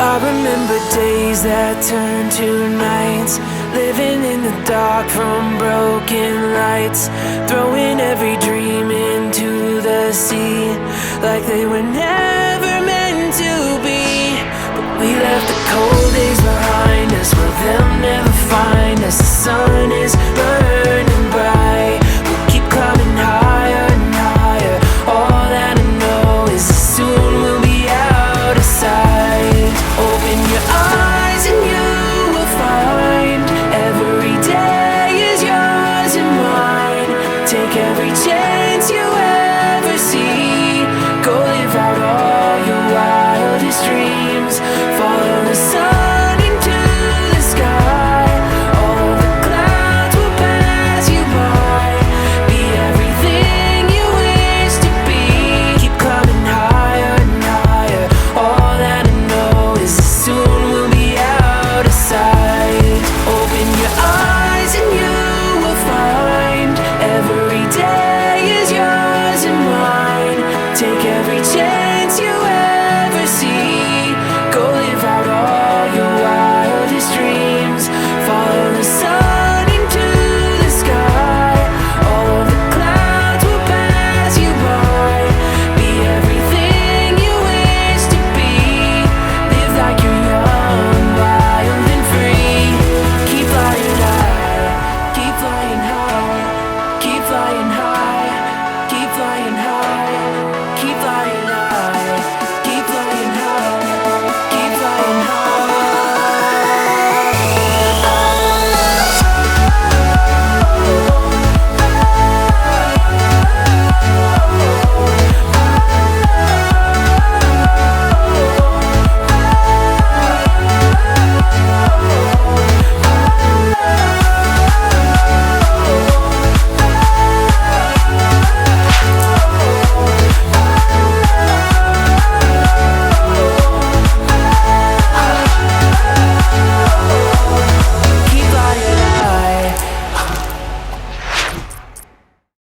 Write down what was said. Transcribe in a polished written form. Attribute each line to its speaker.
Speaker 1: I remember days that turned to nights, living in the dark from broken lights, throwing every dream into the sea, like they were never meant to be. But we left the cold days behind us, where they'll never find us. The sun is burning